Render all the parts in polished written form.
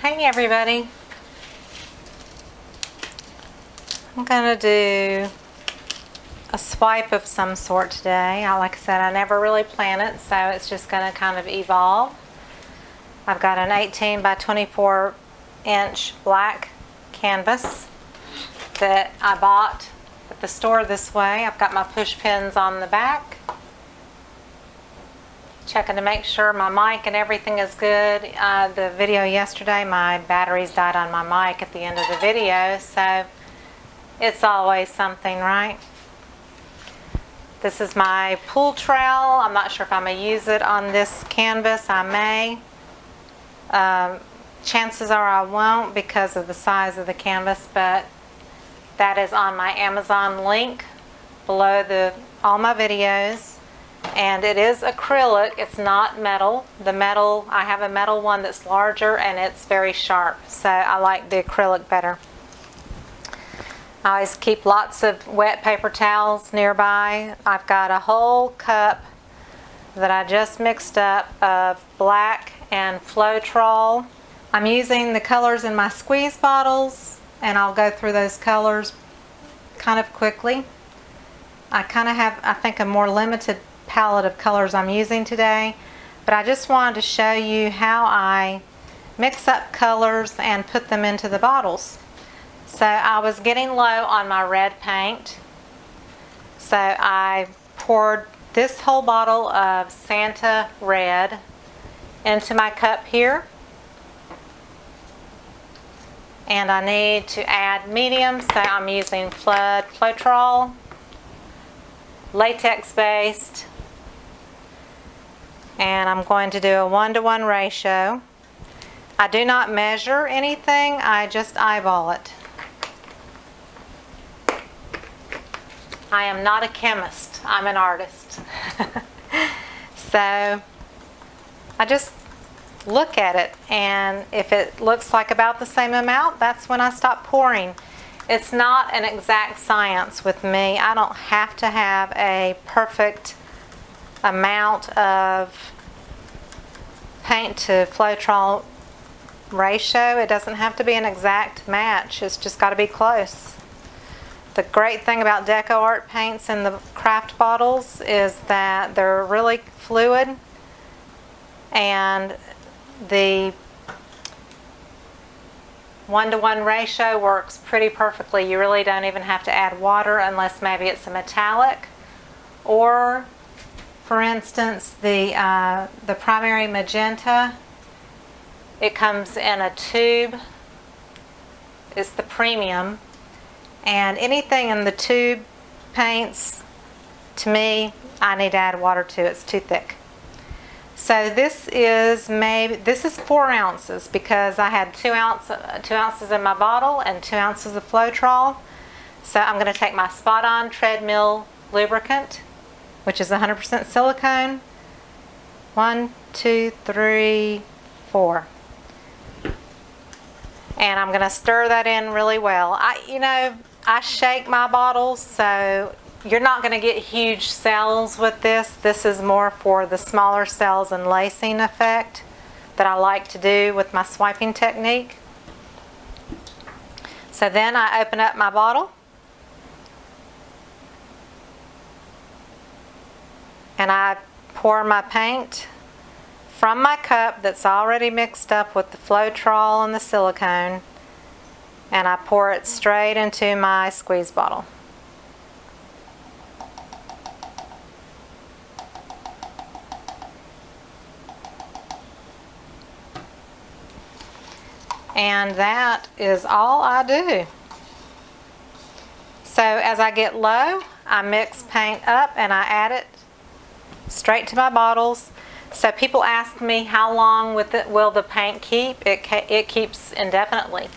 Hey everybody. I'm going to do a swipe of some sort today. Like I said, I never really plan it, so it's just going to kind of evolve. I've got an 18 by 24 inch black canvas that I bought at the store this way. I've got my push pins on the back. Checking to make sure my mic and everything is good. The video yesterday, my batteries died on my mic at the end of the video, so it's always something, right? This is my pool trowel. I'm not sure if I'm going to use it on this canvas. I may. Chances are I won't because of the size of the canvas, but that is on my Amazon link below all my videos. And it is acrylic, it's not metal. The metal, I have a metal one that's larger and it's very sharp, so I like the acrylic better. I always keep lots of wet paper towels nearby. I've got a whole cup that I just mixed up of black and Owatrol. I'm using the colors in my squeeze bottles, and I'll go through those colors kind of quickly. I kind of have, I think, a more limited palette of colors I'm using today, but I just wanted to show you how I mix up colors and put them into the bottles. So I was getting low on my red paint, so I poured this whole bottle of Santa Red into my cup here, and I need to add medium, so I'm using Owatrol, latex based, and I'm going to do a 1-to-1 ratio. I do not measure anything, I just eyeball it. I am not a chemist, I'm an artist. So I just look at it, and if it looks like about the same amount, that's when I stop pouring. It's not an exact science with me. I don't have to have a perfect amount of paint to Owatrol ratio. It doesn't have to be an exact match. It's just got to be close. The great thing about DecoArt paints in the craft bottles is that they're really fluid, and the 1-to-1 ratio works pretty perfectly. You really don't even have to add water unless maybe it's a metallic, or for instance the primary magenta, it comes in a tube. It's the premium, and anything in the tube paints, to me, I need to add water to. It's too thick. So this is 4 ounces because I had 2 ounces in my bottle and 2 ounces of Owatrol. So I'm going to take my Spot On treadmill lubricant, which is 100% silicone. 1, 2, 3, 4. And I'm going to stir that in really well. I shake my bottles, so you're not going to get huge cells with this. This is more for the smaller cells and lacing effect that I like to do with my swiping technique. So then I open up my bottle, and I pour my paint from my cup that's already mixed up with the Owatrol and the silicone, and I pour it straight into my squeeze bottle. And that is all I do. So as I get low, I mix paint up and I add it straight to my bottles. So people ask me how long will the paint keep? It keeps indefinitely.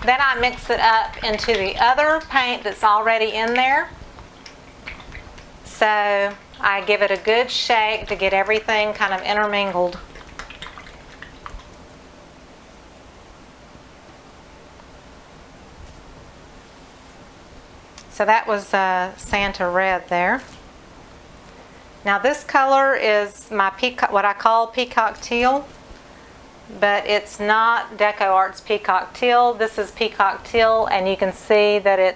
Then I mix it up into the other paint that's already in there. So I give it a good shake to get everything kind of intermingled. So that was Santa Red there. Now this color is my what I call Peacock Teal. but it's not DecoArt's Peacock Teal. This is Peacock Teal, and you can see that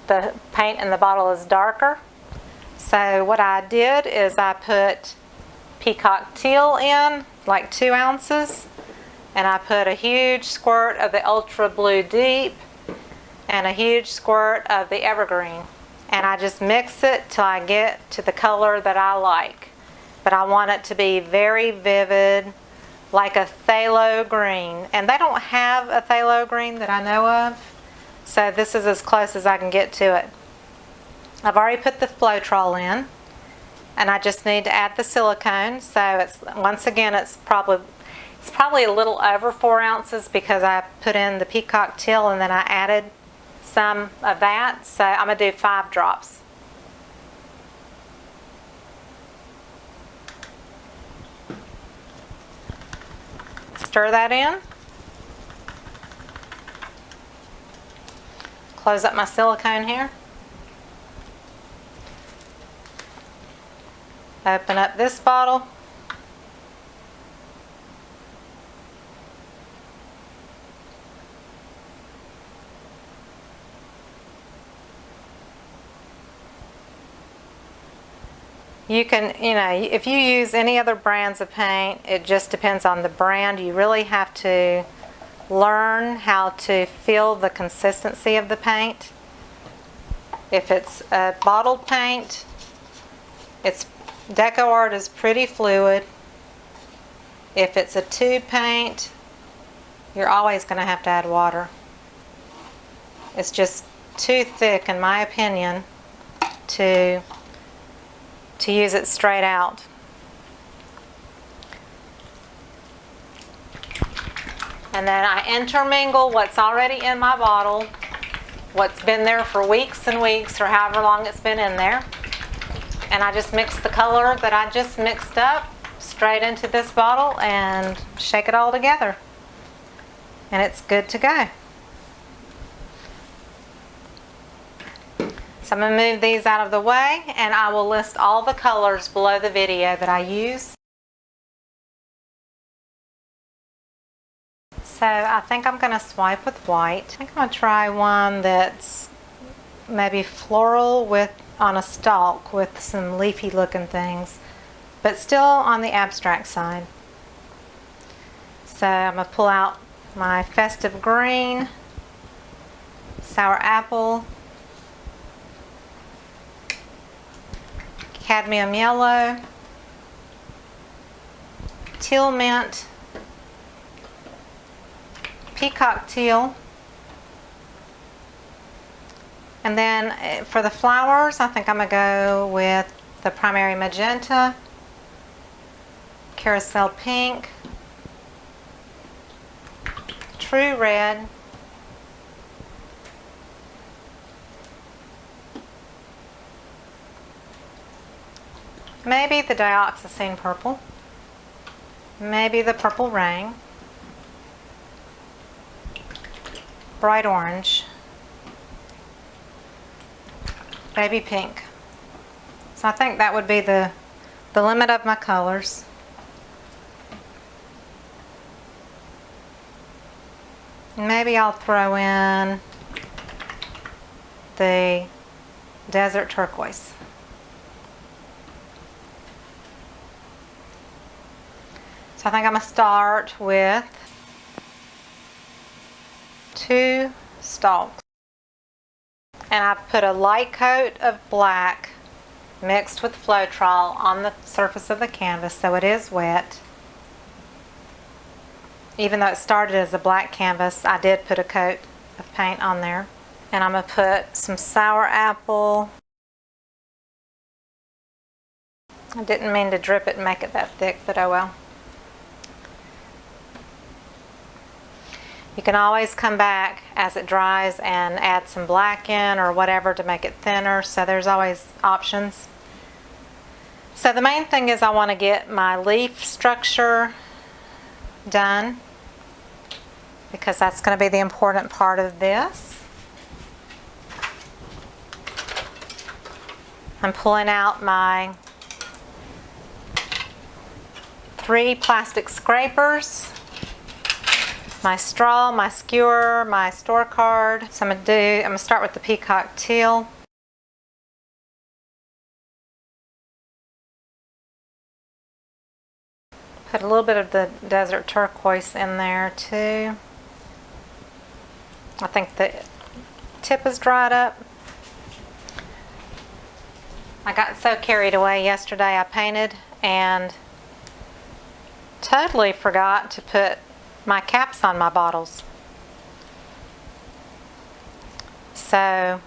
the paint in the bottle is darker. So what I did is I put Peacock Teal in, like 2 ounces, and I put a huge squirt of the Ultra Blue Deep and a huge squirt of the Evergreen. And I just mix it till I get to the color that I like. But I want it to be very vivid, like a phthalo green. And they don't have a phthalo green that I know of, so this is as close as I can get to it. I've already put the Owatrol in, and I just need to add the silicone. So it's, once again, it's probably a little over 4 ounces because I put in the Peacock Teal and then I added some of that. So I'm going to do 5 drops. Stir that in. Close up my silicone here. Open up this bottle. You can, if you use any other brands of paint, it just depends on the brand. You really have to learn how to feel the consistency of the paint. If it's a bottled paint, DecoArt is pretty fluid. If it's a tube paint, you're always going to have to add water. It's just too thick, in my opinion, to use it straight out. And then I intermingle what's already in my bottle, what's been there for weeks and weeks or however long it's been in there. And I just mix the color that I just mixed up straight into this bottle and shake it all together. And it's good to go. So I'm going to move these out of the way, and I will list all the colors below the video that I use. So I think I'm going to swipe with white. I think I'm going to try one that's maybe floral on a stalk with some leafy looking things, but still on the abstract side. So I'm going to pull out my Festive Green, Sour Apple, Cadmium Yellow, Teal Mint, Peacock Teal, and then for the flowers, I think I'm going to go with the Primary Magenta, Carousel Pink, True Red, maybe the Dioxazine Purple, maybe the Purple Rain, Bright Orange, Baby Pink. So I think that would be the limit of my colors. Maybe I'll throw in the Desert Turquoise. So I think I'm going to start with 2 stalks. And I've put a light coat of black mixed with Owatrol on the surface of the canvas, so it is wet. Even though it started as a black canvas, I did put a coat of paint on there. And I'm going to put some Sour Apple. I didn't mean to drip it and make it that thick, but oh well. You can always come back as it dries and add some black in or whatever to make it thinner, so there's always options. So the main thing is I want to get my leaf structure done, because that's going to be the important part of this. I'm pulling out my 3 plastic scrapers, my straw, my skewer, my store card. So I'm gonna start with the Peacock Teal. Put a little bit of the Desert Turquoise in there too. I think the tip is dried up. I got so carried away yesterday. I painted and totally forgot to put my caps on my bottles. So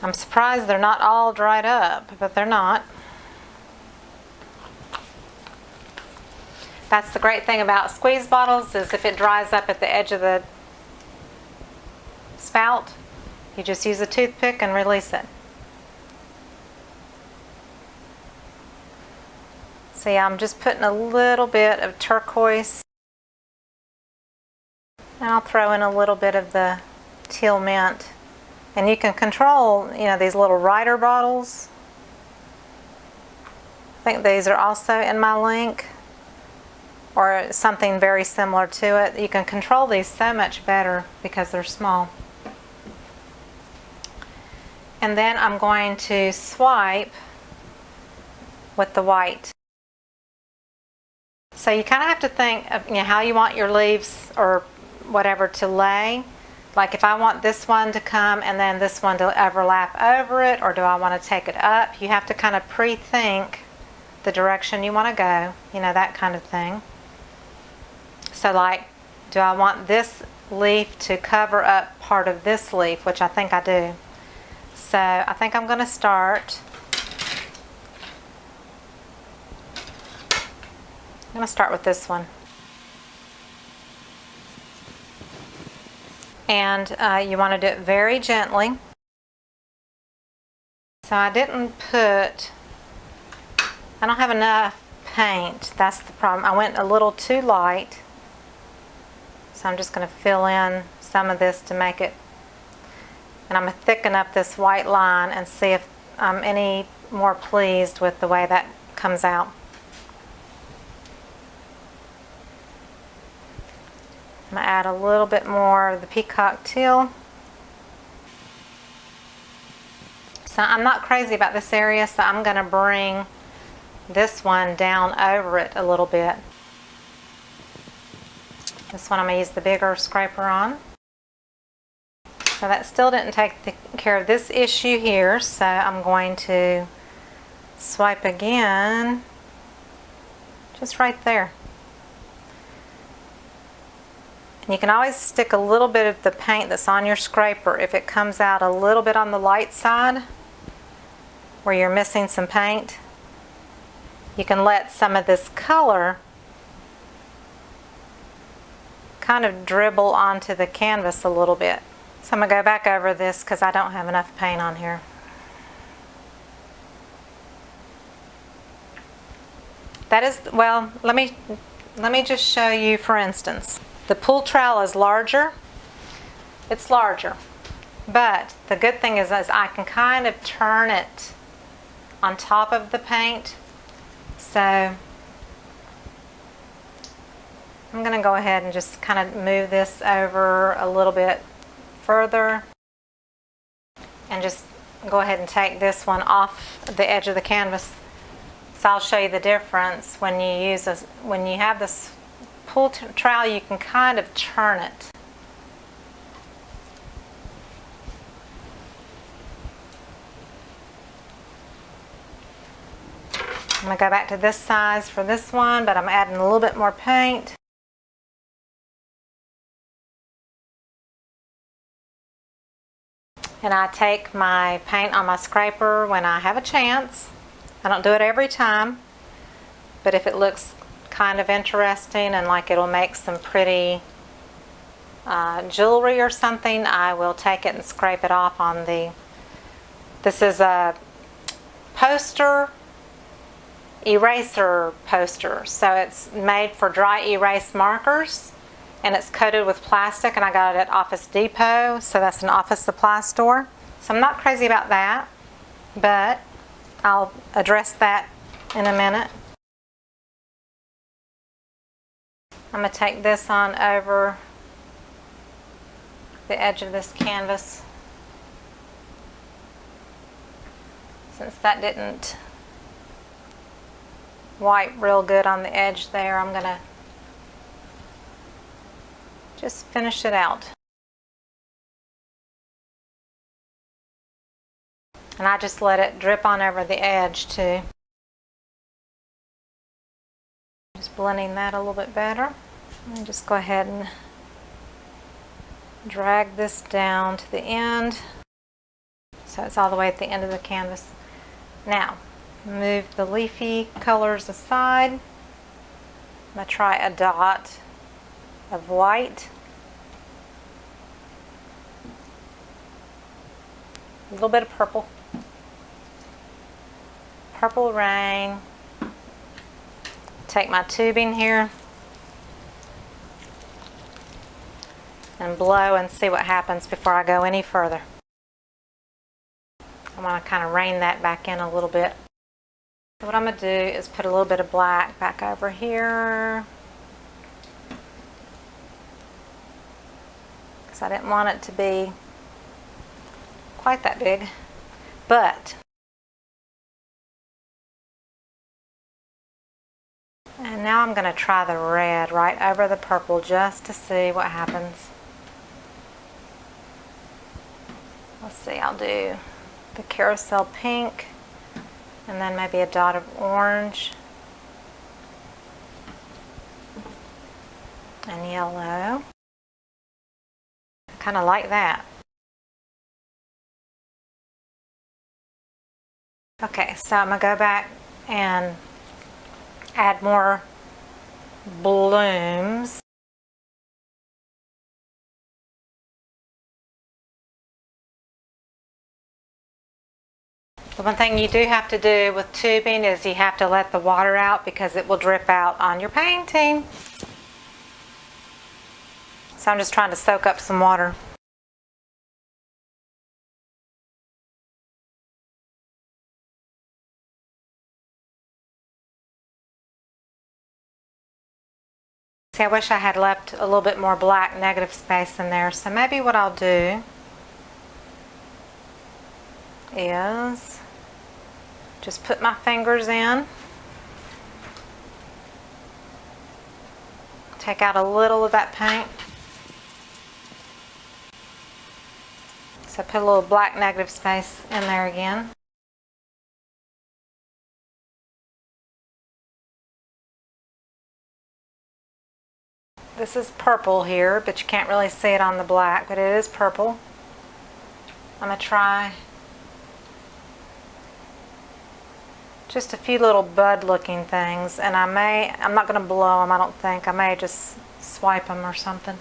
I'm surprised they're not all dried up, but they're not. That's the great thing about squeeze bottles, is if it dries up at the edge of the spout, you just use a toothpick and release it. See, I'm just putting a little bit of turquoise, and I'll throw in a little bit of the teal mint. And you can control, these little Rider bottles. I think these are also in my link, or something very similar to it. You can control these so much better because they're small. And then I'm going to swipe with the white. So you kind of have to think of how you want your leaves or whatever to lay. Like if I want this one to come and then this one to overlap over it, or do I want to take it up? You have to kind of pre-think the direction you want to go, that kind of thing. So like, do I want this leaf to cover up part of this leaf, which I think I do. So I think I'm going to start. I'm going to start with this one. And you want to do it very gently. So I don't have enough paint. That's the problem. I went a little too light. So I'm just going to fill in some of this to make it. And I'm going to thicken up this white line and see if I'm any more pleased with the way that comes out. I'm going to add a little bit more of the Peacock Teal. So I'm not crazy about this area, so I'm going to bring this one down over it a little bit. This one I'm going to use the bigger scraper on. So that still didn't take care of this issue here, so I'm going to swipe again, just right there. And you can always stick a little bit of the paint that's on your scraper if it comes out a little bit on the light side where you're missing some paint. You can let some of this color kind of dribble onto the canvas a little bit. So I'm going to go back over this because I don't have enough paint on here. That is, well, let me just show you, for instance. The pool trowel is larger. It's larger. But the good thing is I can kind of turn it on top of the paint. So I'm going to go ahead and just kind of move this over a little bit further and just go ahead and take this one off the edge of the canvas. So I'll show you the difference when you have this pool trowel. You can kind of turn it. I'm going to go back to this size for this one, but I'm adding a little bit more paint. And I take my paint on my scraper when I have a chance. I don't do it every time, but if it looks kind of interesting and like it'll make some pretty jewelry or something, I will take it and scrape it off on the, this is a poster, eraser poster. So it's made for dry erase markers. And it's coated with plastic, and I got it at Office Depot, so that's an office supply store. So I'm not crazy about that, but I'll address that in a minute. I'm going to take this on over the edge of this canvas. Since that didn't wipe real good on the edge there, I'm going to just finish it out. And I just let it drip on over the edge too. Just blending that a little bit better. And just go ahead and drag this down to the end. So it's all the way at the end of the canvas. Now, move the leafy colors aside. I'm going to try a dot of white. A little bit of purple. Purple Rain. Take my tubing here and blow and see what happens before I go any further. I'm going to kind of rein that back in a little bit. So what I'm going to do is put a little bit of black back over here, because I didn't want it to be quite that big. But and now I'm going to try the red right over the purple just to see what happens. Let's see, I'll do the Carousel Pink and then maybe a dot of orange and yellow. I kind of like that. Okay, so I'm going to go back and add more blooms. The one thing you do have to do with tubing is you have to let the water out because it will drip out on your painting. So I'm just trying to soak up some water. See, I wish I had left a little bit more black negative space in there. So maybe what I'll do is just put my fingers in, take out a little of that paint. So put a little black negative space in there again. This is purple here, but you can't really see it on the black, but it is purple. I'm going to try just a few little bud looking things, and I'm not going to blow them, I don't think. I may just swipe them or something.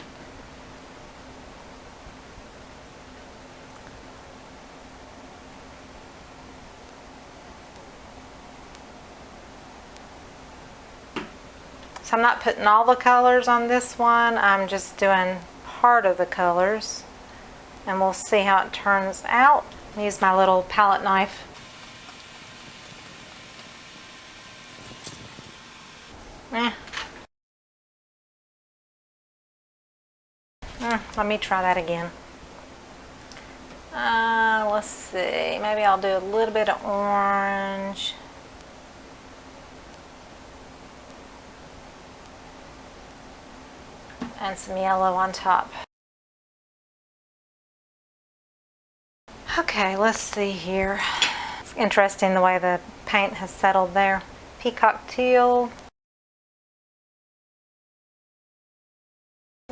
So I'm not putting all the colors on this one, I'm just doing part of the colors, and we'll see how it turns out. Use my little palette knife. Let me try that again. Let's see, maybe I'll do a little bit of orange. And some yellow on top. Okay, let's see here. It's interesting the way the paint has settled there. Peacock Teal.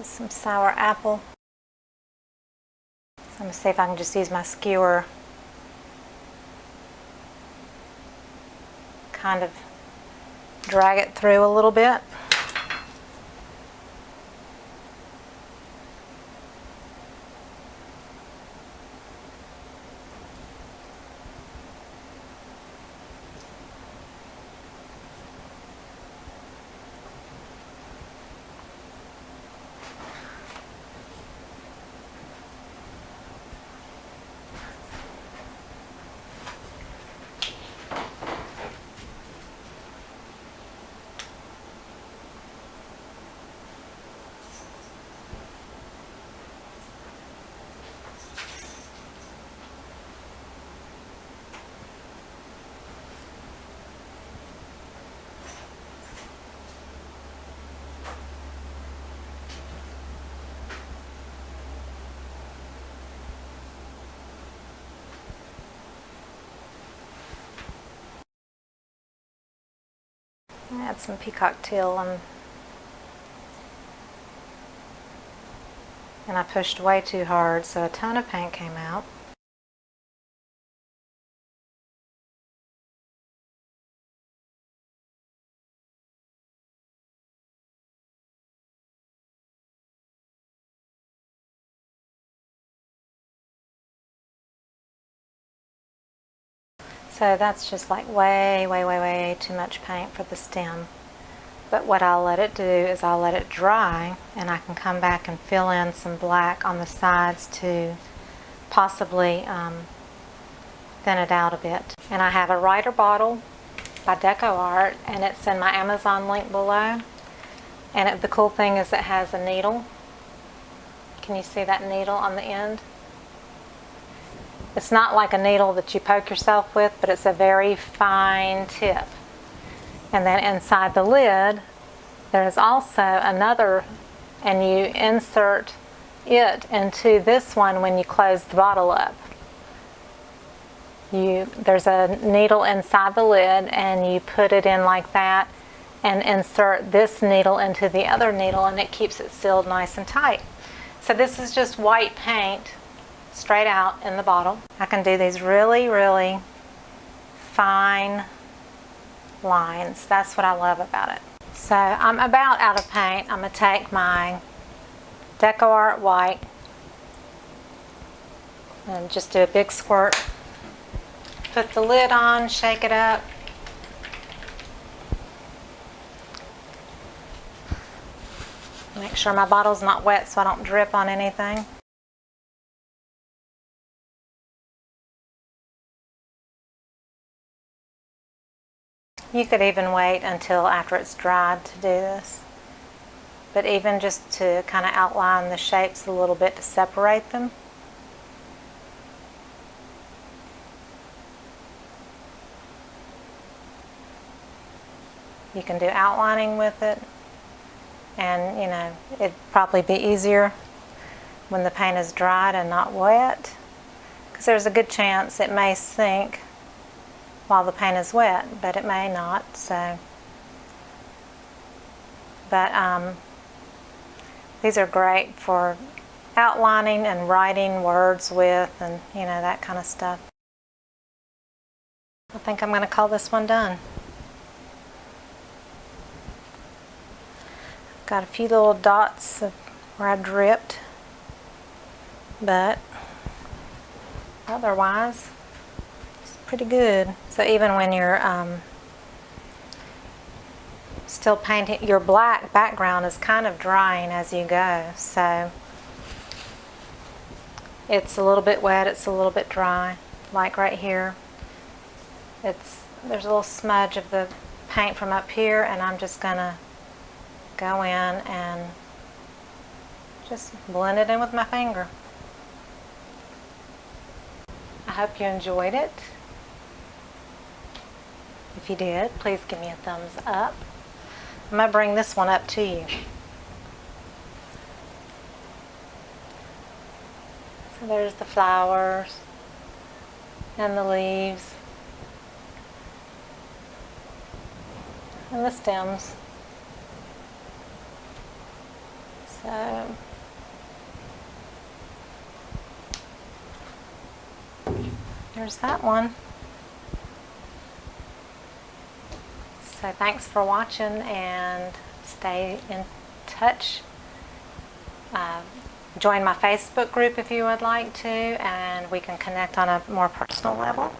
Some sour apple. So I'm going to see if I can just use my skewer. Kind of drag it through a little bit. Add some Peacock Teal and I pushed way too hard, so a ton of paint came out. So that's just like way too much paint for the stem. But what I'll let it do is I'll let it dry, and I can come back and fill in some black on the sides to possibly thin it out a bit. And I have a Writer bottle by DecoArt, and it's in my Amazon link below. And the cool thing is it has a needle. Can you see that needle on the end? It's not like a needle that you poke yourself with, but it's a very fine tip. And then inside the lid, there's also another, and you insert it into this one when you close the bottle up. There's a needle inside the lid, and you put it in like that and insert this needle into the other needle, and it keeps it sealed nice and tight. So this is just white paint straight out in the bottle. I can do these really fine lines. That's what I love about it. So I'm about out of paint. I'm going to take my DecoArt white and just do a big squirt. Put the lid on, shake it up. Make sure my bottle's not wet so I don't drip on anything. You could even wait until after it's dried to do this. But even just to kind of outline the shapes a little bit to separate them. You can do outlining with it. And, you know, it'd probably be easier when the paint is dried and not wet, because there's a good chance it may sink while the paint is wet, but it may not. So, but these are great for outlining and writing words with, and you know, that kind of stuff. I think I'm going to call this one done. Got a few little dots of where I dripped, but otherwise it's pretty good. So even when you're still painting, your black background is kind of drying as you go. So it's a little bit wet, it's a little bit dry. Like right here, there's a little smudge of the paint from up here, and I'm just gonna go in and just blend it in with my finger. I hope you enjoyed it. If you did, please give me a thumbs up. I'm going to bring this one up to you. So there's the flowers and the leaves and the stems. So there's that one. So thanks for watching, and stay in touch. Join my Facebook group if you would like to, and we can connect on a more personal level.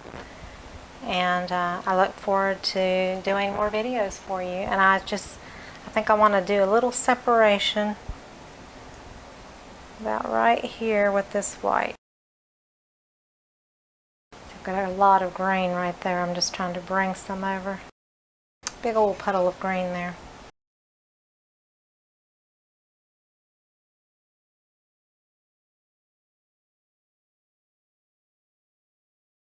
And I look forward to doing more videos for you. And I think I want to do a little separation about right here with this white. I've got a lot of green right there. I'm just trying to bring some over. Big old puddle of green there.